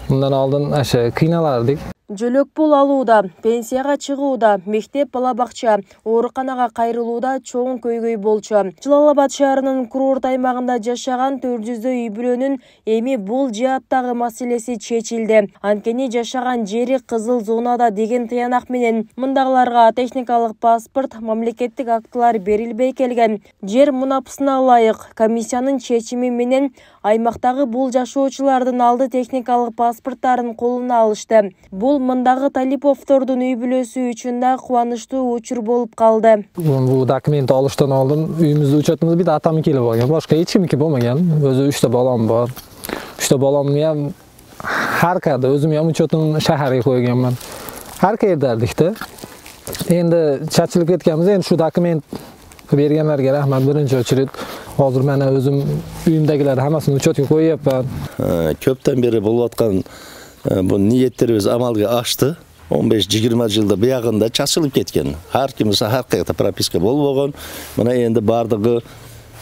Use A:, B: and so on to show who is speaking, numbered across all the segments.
A: Мындан алдын аша кыйналардык.
B: Жөлөк пул алууда, пенсияга чыгууда, мектеп, бала-бакча, ооруканага кайрылууда чоң көйгөй болчу. Жалал Абад шаарынын курорт аймагында жашаган 400 үй бүлөнүн эми бул жааттагы маселеси чечилди. Анткени жашаган жери кызыл зонада деген тыянак менен мындагыларга техникалык паспорт, мамлекеттик актылар берилбей келген. Жер мунапысына ылайык комиссиянын чечими менен аймактагы бул жашоочулардын алды техникалык паспорттарын колуна алышты. Бул мындагы Талиповдордун үй бүлөсү үчүн да кубанычтуу учур болуп калды.
A: Бул документ алыштан алдын үйүмүздө учетубуз бир атам келип алган. Башка эч кимики болмаган. Өзү 3 балам бар. 3 баламны ham har qayerda өзүм ham учетун shaharga qo'yganman. Har qayerdardik да. Endi chachilib ketganmiz. Endi shu dokument berganlarga rahmat birinchi очередь. Hozir mana o'zim uyimdagilar hammasini учетga qo'yyapman.
C: Ko'pdan beri bo'layotgan bu niyetlerimiz amalga aştı. 15-20 жылда buyog'inda chachilib ketgan. Har kimisi har qayerda propiska bo'lib olgan. Mana endi bardigi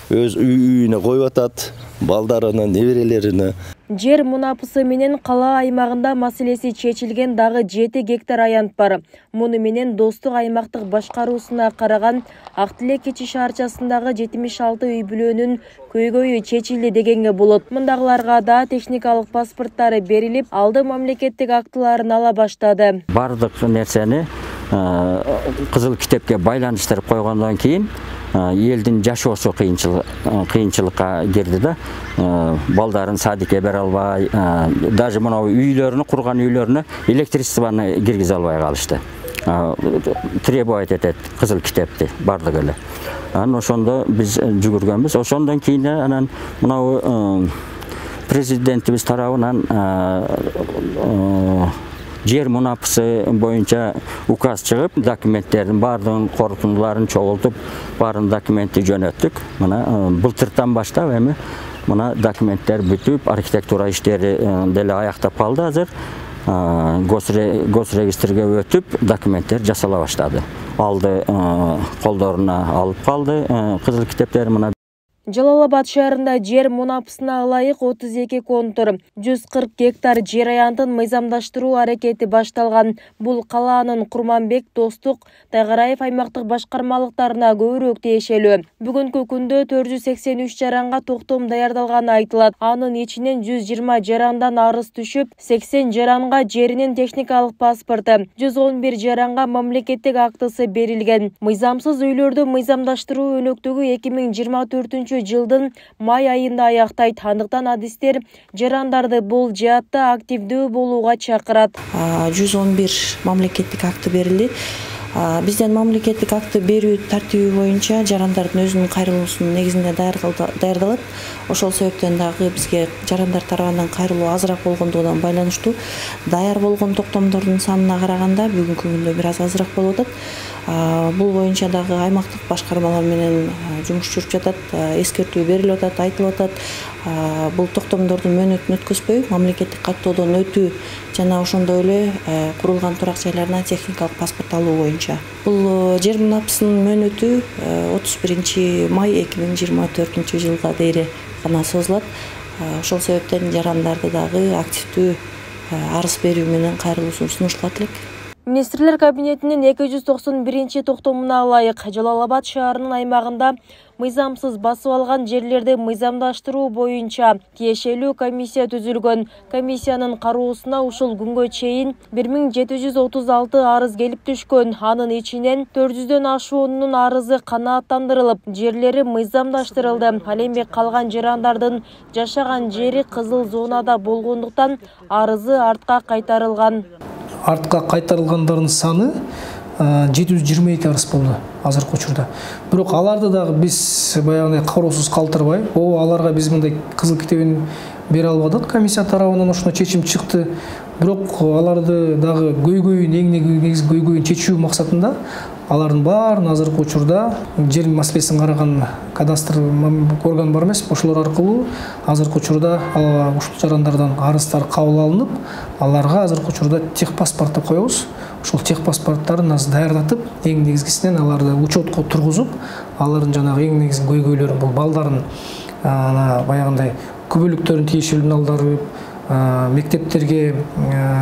C: o'z uyine qo'yib atat, baldarını, nevirelerini.
B: Жер мунапысы менен кала аймагында маселеси чечилген дагы 7 гектар аянт бар. Муну менен Достук аймактык башкаруусуна караган Актилек кечи шаарчасындагы 76 үй бүлөнүн көйгөйү чечилди дегенге болот. Мындагыларга да техникалык паспорттары берилип, алды мамлекеттик актыларын ала баштады.
D: Бардык нерсени кызыл китепке байланыштырып койгондон кийин елдин жашоосу кыйынчылыкка кирди да. Балдарын садикке бере албай, даже мына үйлөрүнү курган үйлөрүнө электричествону киргизе албай калышты. Требовать этет кызыл китепти бардыгы эле. Ошондо биз жүгүргөнбүз. Ошондон кийин анан мына президентибиз тарабынан жер мунапысы боюнча указ чыгып, документтердин бардыгын корутундуларын чогултуп, барын документти жөнөттүк. Мына былтыртан баштап эми мына документтер бүтүп, архитектура иштери деле аяктап калды азыр. Госрегистрге өтүп, документтер жасала баштады. Алды колдоруна алып калды кызыл китептер. Мына
B: Жалал Абад шаарында жер мунапысына ылайык 32 контур, 140 гектар жер аянтын мыйзамдаштыруу аракети башталган. Бул калаанын Курманбек, Достук, Тайгараев аймактык башкармалыктарына көбүрөөк тиешелүү. Бүгүнкү күндө 483 жаранга токтом даярдалганы айтылат. Анын ичинен 120 жарандан арыз түшүп, 80 жаранга жеринин техникалык паспорту, 111 жаранга мамлекеттик актысы берилген. Мыйзамсыз үйлөрдү мыйзамдаштыруу өнөктүгү 2024 жылдын май айында аяктайт. Андыктан адистер жарандарды бул жаатта активдүү болууга чакырат.
E: 111 мамлекеттик акты берилди. Бизден мамлекеттик акты берүү тартиби боюнча жарандардын өзүнүн кайрылуусунун негизинде даярдалат. Ошол себептен дагы бизге жарандар тарабынан кайрылуу азыраак болгондугунан байланыштуу даяр болгон токтомдордун санына караганда бүгүнкү күндө бир аз азыраак болуп атат. Бул боюнча дагы аймактык башкармалар менен жумуш жүрүп жатат, эскертүү берилип атат, айтылып атат. Бул токтомдордун мөөнөтүн өткөзбөй, мамлекеттик каттоодон өтүү жана ошондой эле курулган турак жайларына техникалык паспорт алуу боюнча. Бул жер мунапысынын мөөнөтү 31 май 2024 жылга дейре гана созулат. Ошол себептен жарандарды дагы активдүү арыз берүү менен кайрылуусун сунушталат элек.
B: Министрлер кабинетинин 291 токтомуна ылайык Жалал Абад шаарынын аймагында мыйзамсыз басып алган жерлерди мыйзамдаштыруу боюнча тиешелүү комиссия түзүлгөн. Комиссиянын кароосуна ушул күнгө чейин 1736 арыз келип түшкөн. Анын ичинен 400дөн ашуунун арызы канааттандырылып, жерлери мыйзамдаштырылды. Ал эми калган жарандардын жашаган жери кызыл зонада болгондуктан арызы артка кайтарылган.
F: Артқа кайтарылгандардын саны 722 арыз болду азыркы учурда. Бирок аларды дагы биз баягындай кароосуз калтырбай, аларга биз мындай кызыл китебин бере албадык. Комиссия тарабынан ошондой чечим чыкты. Бирок аларды дагы негизги көйгөйүн чечүү максатында алардын баарын азыркы учурда жер маселесин караган кадастр орган бар эмес, ошолор аркылуу азыркы учурда ушул жарандардан арыздар кабыл алынып, аларга азыркы учурда техпаспорт деп коебуз. Ошол техпаспорттарын аз даярдатып, эң негизгисинен аларды учетко тургузуп, алардын жанагы эң негизги көйгөйлөрүн, бул балдарын баягындай күбөлүктөрүн тиешелүү алдырып, мектептерге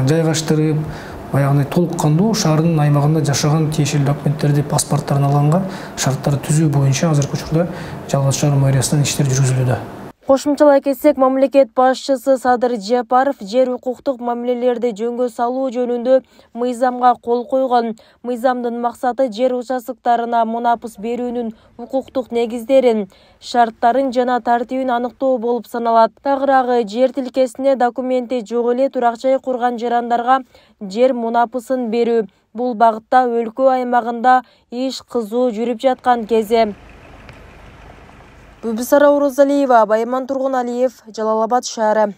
F: жайгаштырып, баягындай толук кандуу шаардын аймагында жашаган тиешелүү документтерди, паспорттарын алганга шарттарды түзүү боюнча азыркы учурда Жалал Абад шаар мэриясынан иштер жүргүзүлүүдө.
B: Кошумчалай кетсек, мамлекет башчысы Садыр Жапаров жер укуктук мамилелерди жөнгө салуу жөнүндө мыйзамга кол койгон. Мыйзамдын максаты жер участоктарына мунапыс берүүнүн укуктук негиздерин, шарттарын жана тартибин аныктоо болуп саналат. Тагыраагы жер тилкесине документи жок эле турак жай курган жарандарга жер мунапысын берүү. Бул багытта өлкө аймагында иш кызуу жүрүп жаткан кези. Бүбүсара Урозалиева, Байман Тургуналиев, Жалал Абад шаары.